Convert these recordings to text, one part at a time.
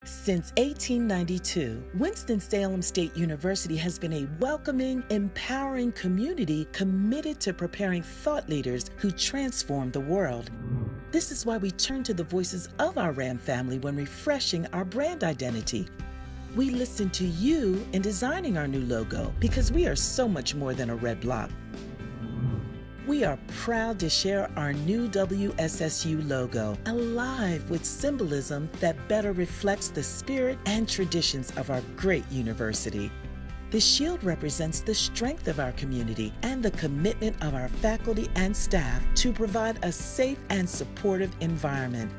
Since 1892, Winston-Salem State University has been a welcoming, empowering community committed to preparing thought leaders who transform the world. This is why we turn to the voices of our Ram family when refreshing our brand identity. We listen to you in designing our new logo because we are so much more than a red block. We are proud to share our new WSSU logo, alive with symbolism that better reflects the spirit and traditions of our great university. The shield represents the strength of our community and the commitment of our faculty and staff to provide a safe and supportive environment.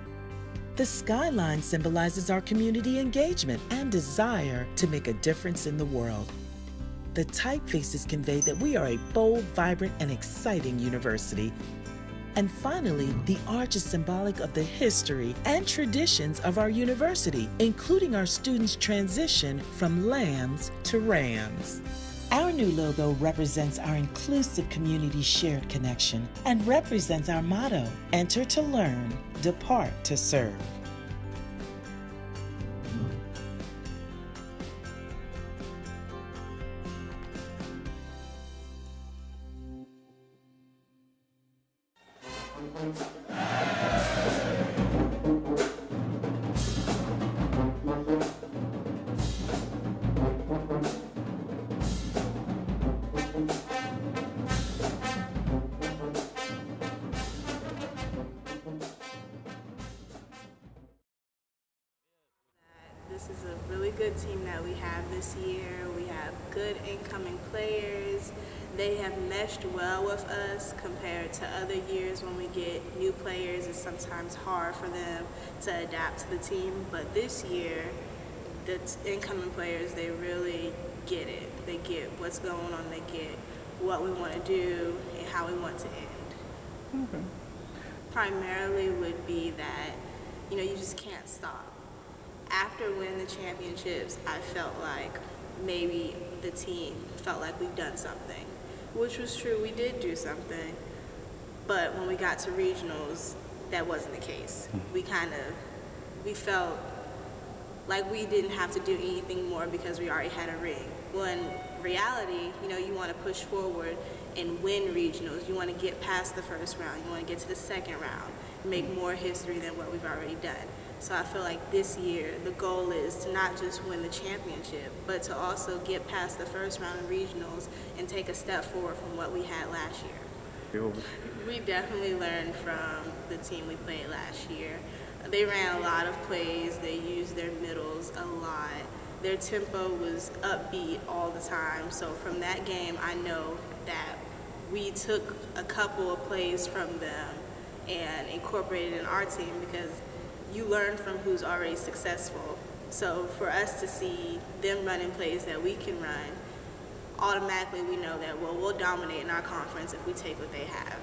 The skyline symbolizes our community engagement and desire to make a difference in the world. The typefaces convey that we are a bold, vibrant, and exciting university. And finally, the arch is symbolic of the history and traditions of our university, including our students' transition from lambs to rams. Our new logo represents our inclusive community shared connection and represents our motto, enter to learn, depart to serve. This is a really good team that we have this year. We have good incoming players. They have meshed well with us compared to other years when we get new players. It's sometimes hard for them to adapt to the team, but this year, the incoming players, they really get it. They get what's going on. They get what we want to do and how we want to end. Okay. Primarily would be that, you just can't stop. After winning the championships, I felt like maybe the team felt like we've done something, which was true. We did do something, but when we got to regionals, that wasn't the case. We felt like we didn't have to do anything more because we already had a ring. Well, in reality, you want to push forward and win regionals. You want to get past the first round. You want to get to the second round, make more history than what we've already done. So I feel like this year, the goal is to not just win the championship, but to also get past the first round of regionals and take a step forward from what we had last year. We definitely learned from the team we played last year. They ran a lot of plays. They used their middles a lot. Their tempo was upbeat all the time. So from that game, I know that we took a couple of plays from them and incorporated in our team because you learn from who's already successful. So for us to see them running plays that we can run, automatically we know that, we'll dominate in our conference if we take what they have.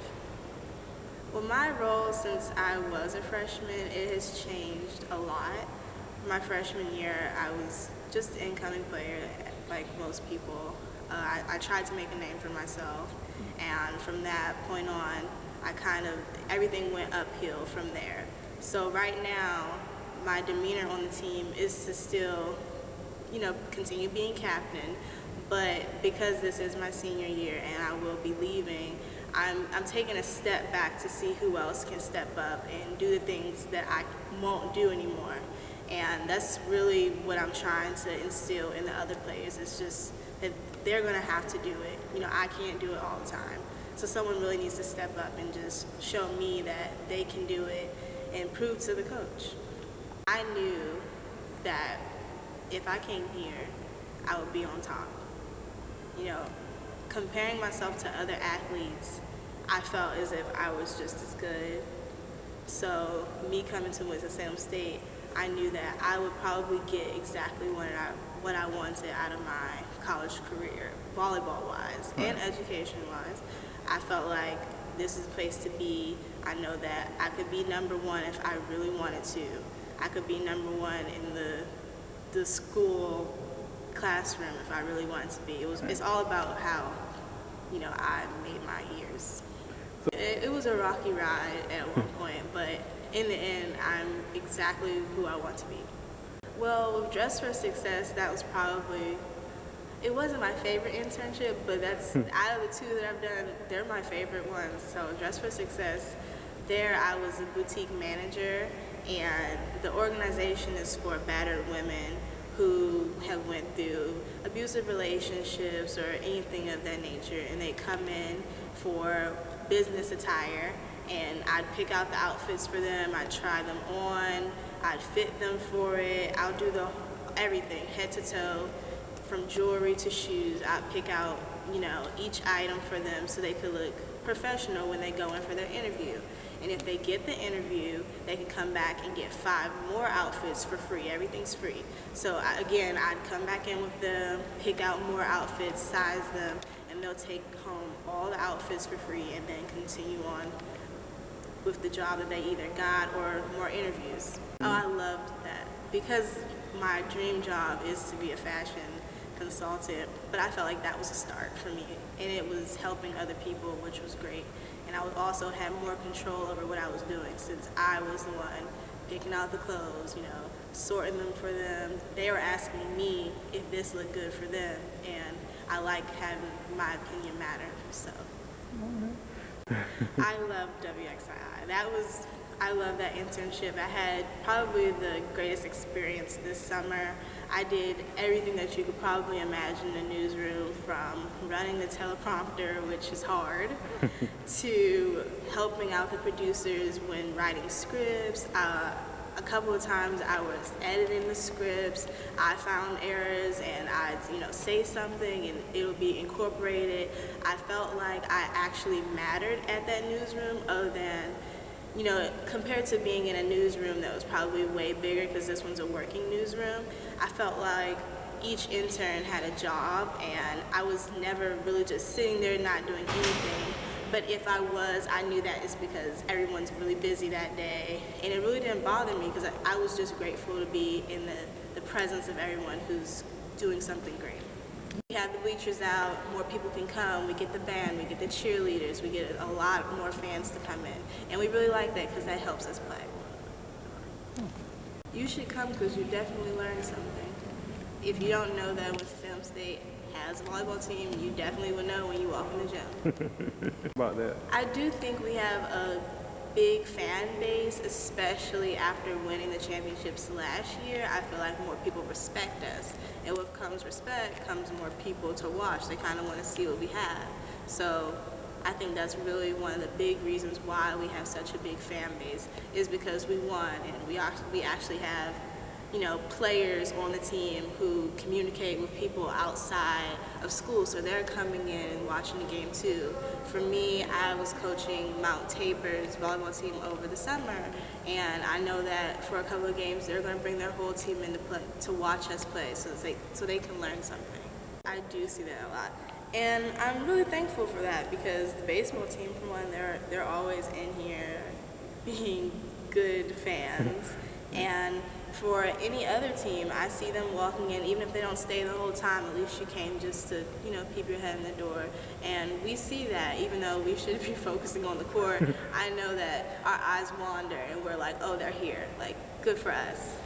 Well, my role since I was a freshman, it has changed a lot. My freshman year, I was just an incoming player like most people. I tried to make a name for myself, and from that point on, everything went uphill from there. So right now, my demeanor on the team is to still, continue being captain, but because this is my senior year and I will be leaving, I'm taking a step back to see who else can step up and do the things that I won't do anymore. And that's really what I'm trying to instill in the other players. It's just that they're gonna have to do it. I can't do it all the time. So someone really needs to step up and just show me that they can do it and prove to the coach. I knew that if I came here, I would be on top. Comparing myself to other athletes, I felt as if I was just as good. So me coming to Winston-Salem State, I knew that I would probably get exactly what I wanted out of my college career, volleyball-wise and education-wise. I felt like this is a place to be. I know that I could be number one if I really wanted to. I could be number one in the school classroom if I really wanted to be. It's all about how, I made my years. It was a rocky ride at one point, but in the end, I'm exactly who I want to be. Well, with Dress for Success, that was probably, it wasn't my favorite internship, but that's, out of the two that I've done, they're my favorite ones. So Dress for Success, there I was a boutique manager, and the organization is for battered women who have went through abusive relationships or anything of that nature, and they come in for business attire, and I'd pick out the outfits for them, I'd try them on, I'd fit them for it, I'll do everything, head to toe, from jewelry to shoes. I'd pick out, each item for them so they could look professional when they go in for their interview. And if they get the interview, they can come back and get 5 more outfits for free. Everything's free. So again, I'd come back in with them, pick out more outfits, size them, and they'll take home all the outfits for free and then continue on with the job that they either got or more interviews. Oh, I loved that because my dream job is to be a fashion consultant, but I felt like that was a start for me, and it was helping other people, which was great. And I would also have more control over what I was doing since I was the one picking out the clothes, sorting them for them. They were asking me if this looked good for them, and I like having my opinion matter, so. I love WXII. I love that internship. I had probably the greatest experience this summer. I did everything that you could probably imagine in a newsroom, from running the teleprompter, which is hard, to helping out the producers when writing scripts. A couple of times I was editing the scripts. I found errors and I'd say something and it would be incorporated. I felt like I actually mattered at that newsroom, other than compared to being in a newsroom that was probably way bigger, because this one's a working newsroom. I felt like each intern had a job, and I was never really just sitting there not doing anything. But if I was, I knew that it's because everyone's really busy that day, and it really didn't bother me because I was just grateful to be in the presence of everyone who's doing something great. We have the bleachers out, more people can come, we get the band, we get the cheerleaders, we get a lot more fans to come in. And we really like that because that helps us play. You should come because you definitely learn something. If you don't know that Winston-Salem State has a volleyball team, you definitely would know when you walk in the gym. About that? I do think we have a big fan base, especially after winning the championships last year. I feel like more people respect us, and with comes respect comes more people to watch. They kind of want to see what we have. So I think that's really one of the big reasons why we have such a big fan base, is because we won, and we actually have players on the team who communicate with people outside of school, so they're coming in and watching the game too. For me, I was coaching Mount Tabor's volleyball team over the summer, and I know that for a couple of games they're going to bring their whole team into play to watch us play, so they can learn something. I do see that a lot, and I'm really thankful for that, because the baseball team, for one, they're always in here being good fans, and for any other team, I see them walking in, even if they don't stay the whole time, at least you came just to, peep your head in the door. And we see that, even though we should be focusing on the court, I know that our eyes wander and we're like, oh, they're here. Like, good for us.